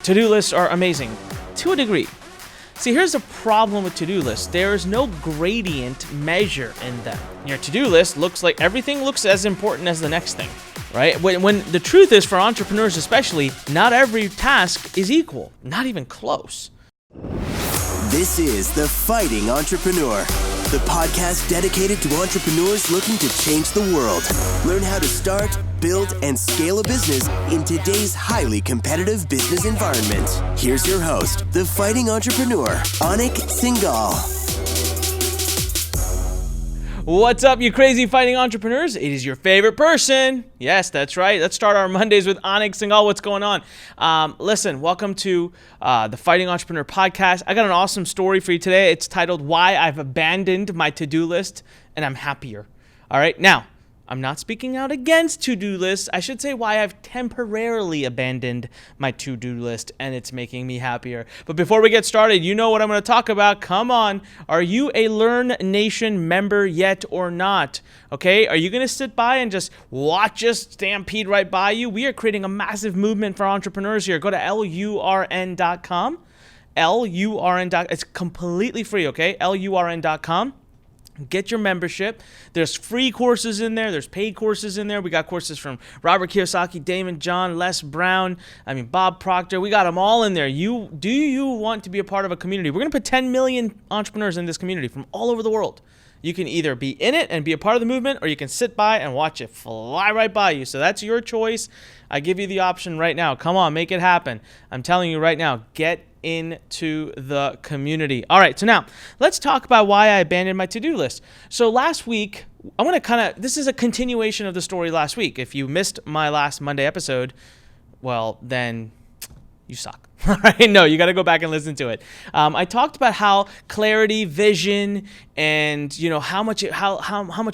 To-do lists are amazing, to a degree. See, here's the problem with to-do lists. There is no gradient measure in them. Your to-do list looks like everything looks as important as the next thing, right? When the truth is, for entrepreneurs especially, not every task is equal, not even close. This is The Fighting Entrepreneur, the podcast dedicated to entrepreneurs looking to change the world. Learn how to start, build, and scale a business in today's highly competitive business environment. Here's your host, The Fighting Entrepreneur, Anik Singal. What's up, you crazy fighting entrepreneurs? It is your favorite person. Yes, that's right. Let's start our Mondays with Anik Singal. What's going on? Listen, welcome to the Fighting Entrepreneur podcast. I got an awesome story for you today. It's titled Why I've Abandoned My To-Do List and I'm Happier. All right, now, I'm not speaking out against to-do lists. I should say why I've temporarily abandoned my to-do list and it's making me happier. But before we get started, you know what I'm going to talk about. Come on. Are you a Lurn Nation member yet or not? Okay. Are you going to sit by and just watch us stampede right by you? We are creating a massive movement for entrepreneurs here. Go to lurn.com. Lurn.com. It's completely free. Okay. lurn.com. Get your membership. There's free courses in there. There's paid courses in there. We got courses from Robert Kiyosaki, Damon John, Les Brown, Bob Proctor. We got them all in there. Do you want to be a part of a community? We're going to put 10 million entrepreneurs in this community from all over the world. You can either be in it and be a part of the movement, or you can sit by and watch it fly right by you. So that's your choice. I give you the option right now. Come on, make it happen. I'm telling you right now, get into the community. All right, so now let's talk about why I abandoned my to-do list. So last week, I want to this is a continuation of the story last week. If you missed my last Monday episode, well, then you suck. All right, no, you got to go back and listen to it. I talked about how clarity, vision, and how much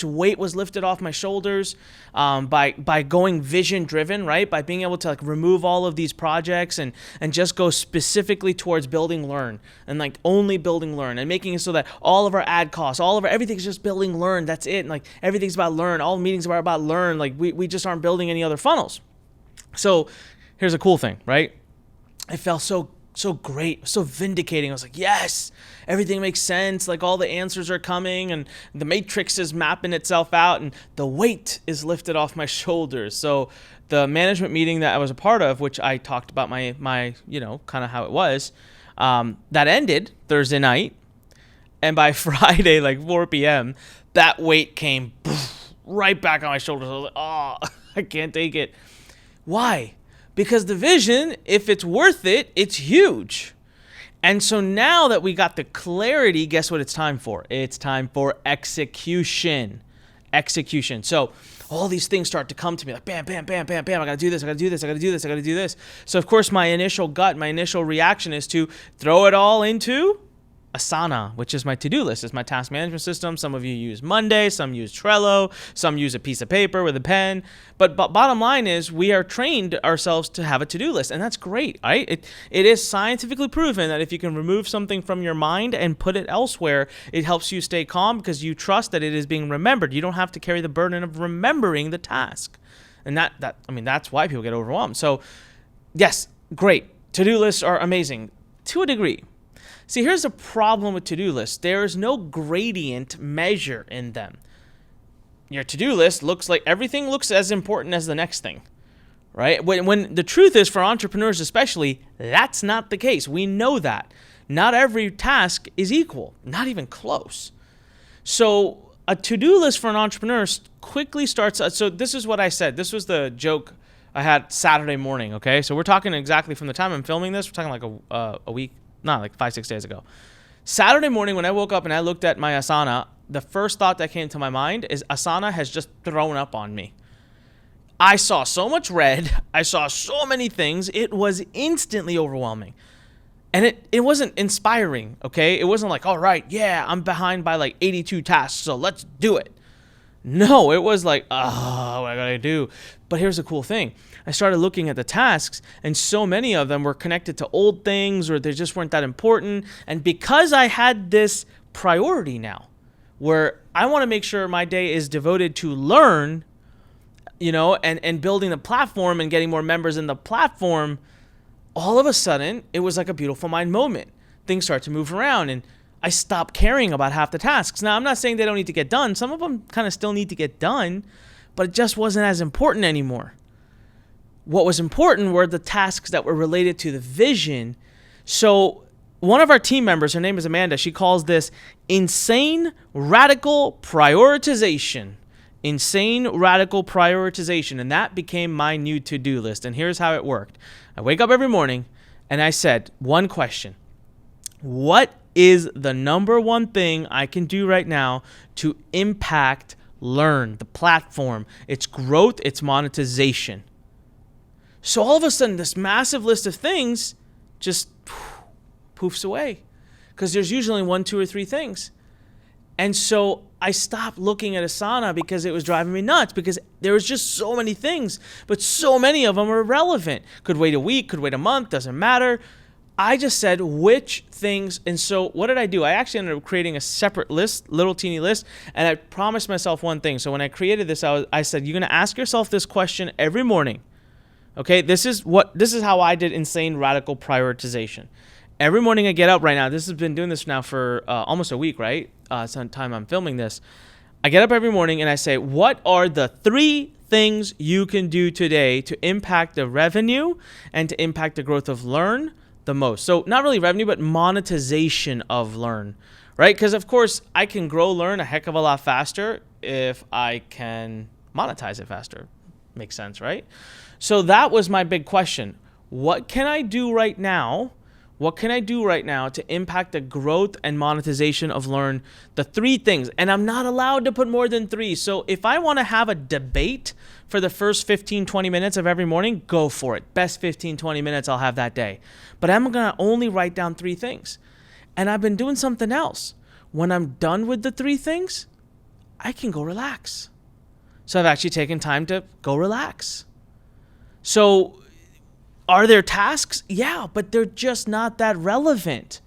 weight was lifted off my shoulders by going vision driven, right? By being able to remove all of these projects and just go specifically towards building Lurn and only building Lurn and making it so that all of our ad costs, everything's just building Lurn. That's it. And everything's about Lurn. All meetings are about Lurn. We just aren't building any other funnels. So here's a cool thing, right? I felt so great, so vindicating. I was like, yes, everything makes sense. All the answers are coming and the matrix is mapping itself out and the weight is lifted off my shoulders. So the management meeting that I was a part of, which I talked about my kind of how it was, that ended Thursday night. And by Friday, 4 p.m., that weight came right back on my shoulders. I was like, oh, I can't take it. Why? Because the vision, if it's worth it, it's huge. And so now that we got the clarity, guess what it's time for? It's time for execution. Execution. So all these things start to come to me bam, bam, bam, bam, bam. I got to do this. I got to do this. I got to do this. I got to do this. So of course, my initial reaction is to throw it all into Asana, which is my to-do list. It's my task management system. Some of you use Monday, some use Trello, some use a piece of paper with a pen. But bottom line is we are trained ourselves to have a to-do list, and that's great, right? It is scientifically proven that if you can remove something from your mind and put it elsewhere, it helps you stay calm because you trust that it is being remembered. You don't have to carry the burden of remembering the task. And that's why people get overwhelmed. So yes, great. To-do lists are amazing to a degree. See, here's the problem with to-do lists. There is no gradient measure in them. Your to-do list looks like everything looks as important as the next thing, right? When the truth is, for entrepreneurs especially, that's not the case. We know that. Not every task is equal, not even close. So a to-do list for an entrepreneur quickly starts. So this is what I said. This was the joke I had Saturday morning, okay? So we're talking exactly from the time I'm filming this, we're talking a week. No, 5-6 days ago. Saturday morning when I woke up and I looked at my Asana, the first thought that came to my mind is Asana has just thrown up on me. I saw so much red. I saw so many things. It was instantly overwhelming. And it wasn't inspiring, okay? It wasn't all right, yeah, I'm behind by 82 tasks, so let's do it. No, it was what I gotta do? But here's the cool thing. I started looking at the tasks, and so many of them were connected to old things, or they just weren't that important. And because I had this priority now, where I want to make sure my day is devoted to Lurn, and building the platform and getting more members in the platform, all of a sudden, it was like a beautiful mind moment. Things start to move around, and I stopped caring about half the tasks. Now, I'm not saying they don't need to get done. Some of them kind of still need to get done, but it just wasn't as important anymore. What was important were the tasks that were related to the vision. So one of our team members, her name is Amanda, she calls this insane radical prioritization. Insane radical prioritization. And that became my new to-do list. And here's how it worked. I wake up every morning and I said one question. What is the number one thing I can do right now to impact Lurn, the platform, its growth, its monetization? So all of a sudden, this massive list of things just poofs away because there's usually 1, 2, or 3 things. And so I stopped looking at Asana because it was driving me nuts because there was just so many things, but so many of them are irrelevant. Could wait a week, could wait a month, doesn't matter. I just said which things, and so what did I do? I actually ended up creating a separate list, little teeny list, and I promised myself one thing. So when I created this, I said, you're going to ask yourself this question every morning. Okay, this is how I did insane radical prioritization. Every morning I get up right now. This has been doing this now for almost a week, right? Sometime I'm filming this. I get up every morning and I say, what are the 3 things you can do today to impact the revenue and to impact the growth of Lurn the most? So not really revenue, but monetization of Lurn, right? Because of course I can grow Lurn a heck of a lot faster if I can monetize it faster. Makes sense, right? So that was my big question. What can I do right now? What can I do right now to impact the growth and monetization of Lurn? The 3 things. And I'm not allowed to put more than 3. So if I want to have a debate for the first 15, 20 minutes of every morning, go for it. Best 15, 20 minutes I'll have that day. But I'm going to only write down 3 things. And I've been doing something else. When I'm done with the 3 things, I can go relax. So I've actually taken time to go relax. So are there tasks? Yeah, but they're just not that relevant.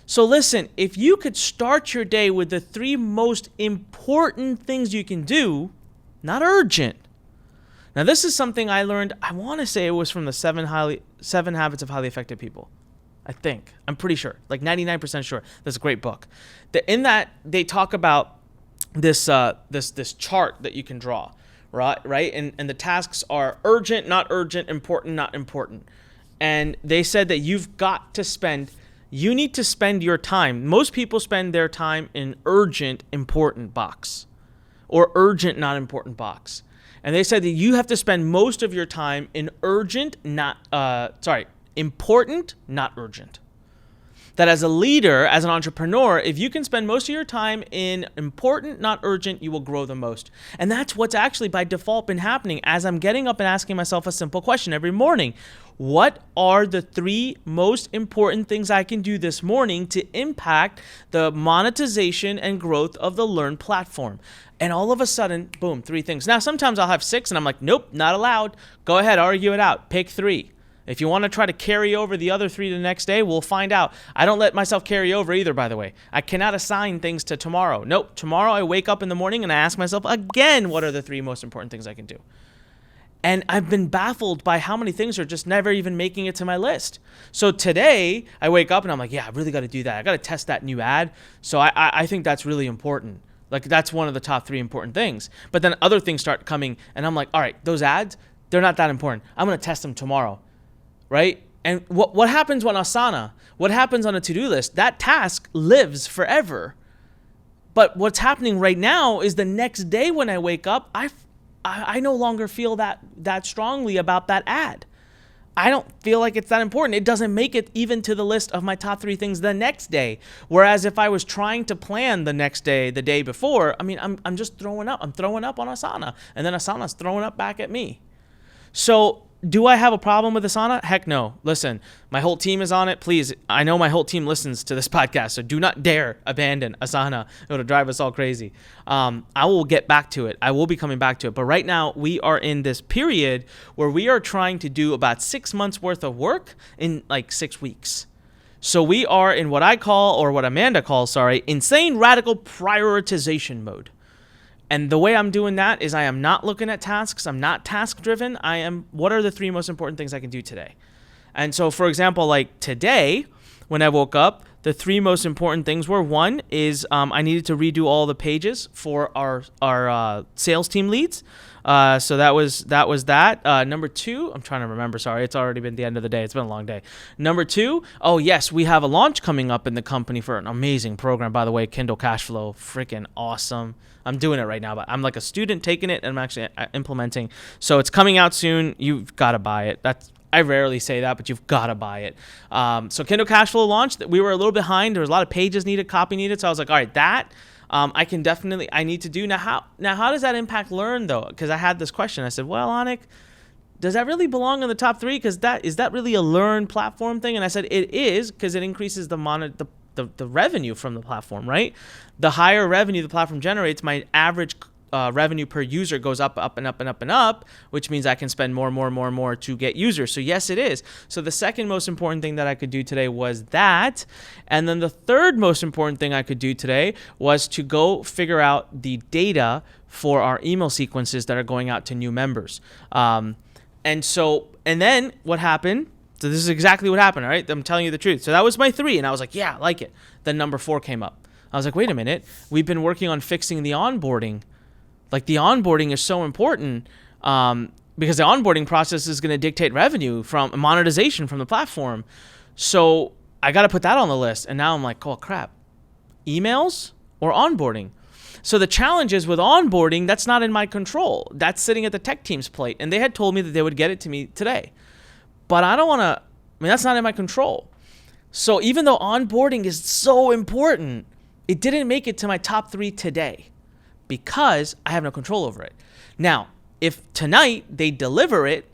So listen, if you could start your day with the 3 most important things you can do, not urgent. Now this is something I learned, I want to say it was from the 7 Habits of Highly Effective People. I think. I'm pretty sure. Like 99% sure. That's a great book. In that, they talk about this chart that you can draw. Right? And the tasks are urgent, not urgent, important, not important. And they said that you need to spend your time. Most people spend their time in urgent, important box or urgent, not important box. And they said that you have to spend most of your time in important, not urgent. That as a leader, as an entrepreneur, if you can spend most of your time in important, not urgent, you will grow the most. And that's what's actually by default been happening as I'm getting up and asking myself a simple question every morning. What are the 3 most important things I can do this morning to impact the monetization and growth of the Lurn platform? And all of a sudden, boom, 3 things. Now, sometimes I'll have 6 and I'm like, nope, not allowed. Go ahead, argue it out. Pick 3. If you want to try to carry over the other 3 to the next day, we'll find out. I don't let myself carry over either, by the way. I cannot assign things to tomorrow. Nope. Tomorrow I wake up in the morning and I ask myself again, what are the 3 most important things I can do? And I've been baffled by how many things are just never even making it to my list. So today I wake up and I'm like, yeah, I really got to do that. I got to test that new ad. So I think that's really important. Like that's one of the top 3 important things. But then other things start coming and I'm like, all right, those ads, they're not that important. I'm going to test them tomorrow. Right? And what happens when Asana, what happens on a to-do list, that task lives forever. But what's happening right now is the next day when I wake up, I no longer feel that strongly about that ad. I don't feel like it's that important. It doesn't make it even to the list of my top 3 things the next day. Whereas if I was trying to plan the next day, the day before, I mean, I'm just throwing up. I'm throwing up on Asana. And then Asana's throwing up back at me. So do I have a problem with Asana? Heck no. Listen, my whole team is on it. Please, I know my whole team listens to this podcast, so do not dare abandon Asana. It'll drive us all crazy. I will get back to it. I will be coming back to it. But right now, we are in this period where we are trying to do about 6 months worth of work in like 6 weeks. So we are in what I call, or what Amanda calls, insane radical prioritization mode. And the way I'm doing that is I am not looking at tasks. I'm not task driven. I am, what are the 3 most important things I can do today? And so, for example, like today, when I woke up, the 3 most important things were, one is I needed to redo all the pages for our sales team leads. So that was that. Number 2, I'm trying to remember. Sorry, it's already been the end of the day. It's been a long day. Number 2, oh yes, we have a launch coming up in the company for an amazing program, by the way, Kindle Cashflow, freaking awesome. I'm doing it right now, but I'm like a student taking it and I'm actually implementing. So it's coming out soon. You've got to buy it. I rarely say that, but you've got to buy it. So Kindle Cashflow launched. We were a little behind. There was a lot of pages needed, copy needed. So I was like, all right, that I need to do. Now how does that impact Lurn though? Because I had this question. I said, well, Anik, does that really belong in the top 3? Because is that really a Lurn platform thing? And I said, it is, because it increases the revenue from the platform, right? The higher revenue the platform generates, my average revenue per user goes up and up and up and up, which means I can spend more to get users. So yes, it is. So the second most important thing that I could do today was that. And then the third most important thing I could do today was to go figure out the data for our email sequences that are going out to new members. And then what happened? So this is exactly what happened, all right? I'm telling you the truth. So that was my 3, and I was like, yeah, I like it. Then number 4 came up. I was like, wait a minute. We've been working on fixing the onboarding. Like, the onboarding is so important because the onboarding process is going to dictate revenue from monetization from the platform. So I got to put that on the list. And now I'm like, oh, crap. Emails or onboarding? So the challenge is with onboarding, that's not in my control. That's sitting at the tech team's plate. And they had told me that they would get it to me today. But I don't want to, that's not in my control. So even though onboarding is so important, it didn't make it to my top 3 today, because I have no control over it. Now, if tonight they deliver it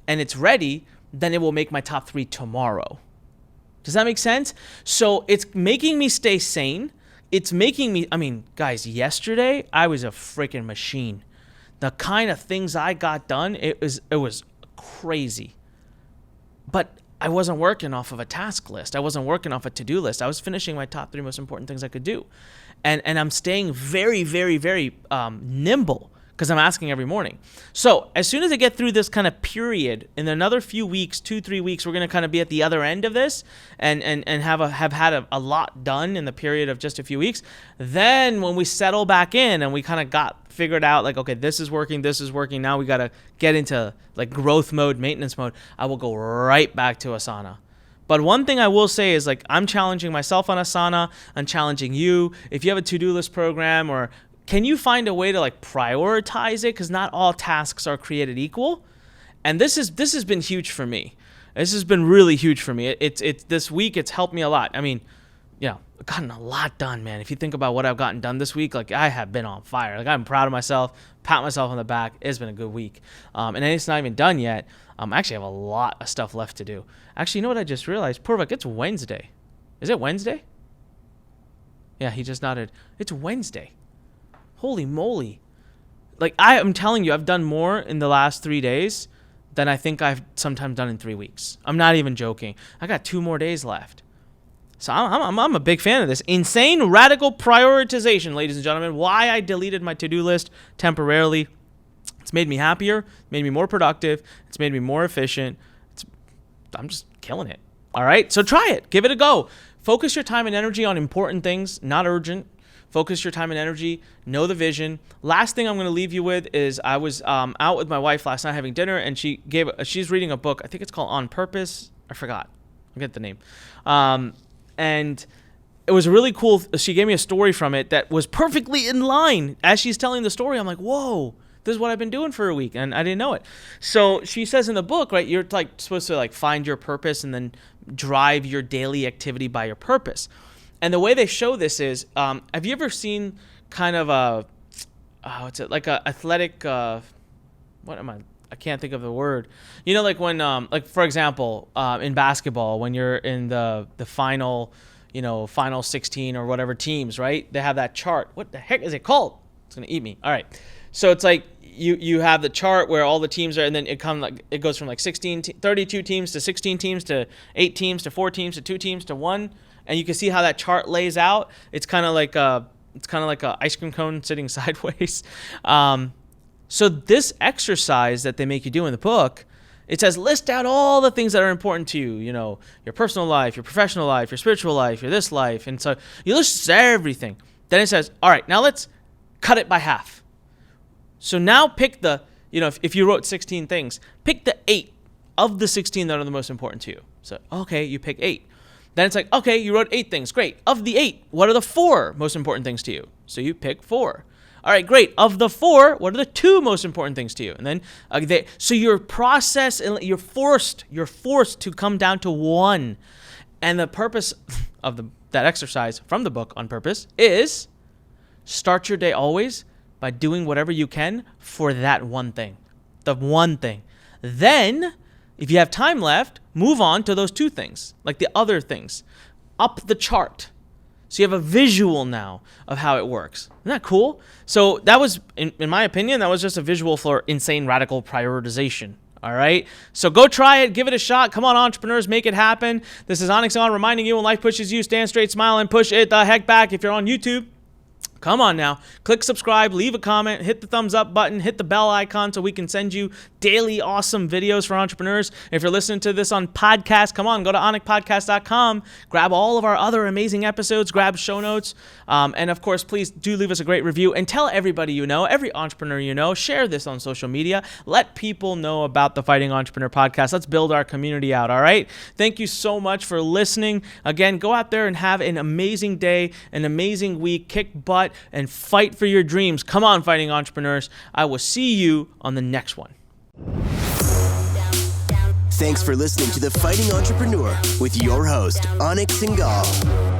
and it's ready, then it will make my top 3 tomorrow. Does that make sense? So it's making me stay sane. It's making me, guys, yesterday I was a freaking machine. The kind of things I got done, it was crazy. But I wasn't working off of a task list. I wasn't working off a to-do list. I was finishing my top 3 most important things I could do. And I'm staying very, very, very nimble because I'm asking every morning. So as soon as I get through this kind of period, in another few weeks, 2-3 weeks, we're going to kind of be at the other end of this and have had a lot done in the period of just a few weeks. Then when we settle back in and we kind of got figured out, like, okay, this is working. Now we got to get into like growth mode, maintenance mode. I will go right back to Asana. But one thing I will say is, like, I'm challenging myself on Asana. I'm challenging you. If you have a to-do list program, or can you find a way to like prioritize it? Because not all tasks are created equal. And this has been huge for me. This has been really huge for me. It's this week, it's helped me a lot. I've gotten a lot done, man. If you think about what I've gotten done this week, like, I have been on fire. Like, I'm proud of myself, pat myself on the back. It's been a good week. And it's not even done yet. I actually have a lot of stuff left to do. Actually, you know what I just realized? Purvak, it's Wednesday. Is it Wednesday? Yeah, he just nodded. It's Wednesday. Holy moly. Like, I am telling you, I've done more in the last 3 days than I think I've sometimes done in 3 weeks. I'm not even joking. I got 2 more days left. So I'm a big fan of this. Insane radical prioritization, ladies and gentlemen. Why I deleted my to-do list temporarily. It's made me happier, made me more productive. It's made me more efficient. I'm just killing it. All right, so try it. Give it a go. Focus your time and energy on important things, not urgent. Focus your time and energy. Know the vision. Last thing I'm going to leave you with is I was out with my wife last night having dinner, and she's reading a book. I think it's called On Purpose. I forgot. I get the name. And it was really cool. She gave me a story from it that was perfectly in line. As she's telling the story, I'm like, whoa, this is what I've been doing for a week, and I didn't know it. So she says in the book, right, you're like supposed to like find your purpose and then drive your daily activity by your purpose. And the way they show this is, have you ever seen kind of like a athletic, I can't think of the word. You know, like when, like for example, in basketball, when you're in the final, final 16 or whatever teams, right? They have that chart. What the heck is it called? It's gonna eat me. All right. So it's like you have the chart where all the teams are, and then it goes from like 32 teams to 16 teams to 8 teams to 4 teams to 2 teams to 1, and you can see how that chart lays out. It's kind of like a ice cream cone sitting sideways. So this exercise that they make you do in the book It says list out all the things that are important to you, your personal life, your professional life, your spiritual life, your this life. And so you list everything. Then it says, all right, now let's cut it by half. So now pick if you wrote 16 things, pick the 8 of the 16 that are the most important to you. So, okay, you pick 8. Then it's like, okay, you wrote 8 things. Great. Of the 8, what are the 4 most important things to you? So you pick 4. All right, great. Of the 4, what are the 2 most important things to you? And then, so your process, you're forced to come down to 1. And the purpose of that exercise from the book On Purpose is start your day always by doing whatever you can for that one thing, the one thing. Then, if you have time left, move on to those 2 things, like the other things, up the chart. So you have a visual now of how it works. Isn't that cool? So that was, in my opinion, that was just a visual for insane radical prioritization. All right? So go try it. Give it a shot. Come on, entrepreneurs, make it happen. This is Anik reminding you when life pushes you, stand straight, smile, and push it the heck back. If you're on YouTube, come on now. Click subscribe, leave a comment, hit the thumbs up button, hit the bell icon so we can send you daily awesome videos for entrepreneurs. If you're listening to this on podcast, come on, go to anikpodcast.com, grab all of our other amazing episodes, grab show notes, and of course, please do leave us a great review and tell everybody you know, every entrepreneur you know, share this on social media. Let people know about the Fighting Entrepreneur Podcast. Let's build our community out, all right? Thank you so much for listening. Again, go out there and have an amazing day, an amazing week, kick butt, and fight for your dreams. Come on, Fighting Entrepreneurs. I will see you on the next one. Thanks for listening to The Fighting Entrepreneur with your host, Anik Singal.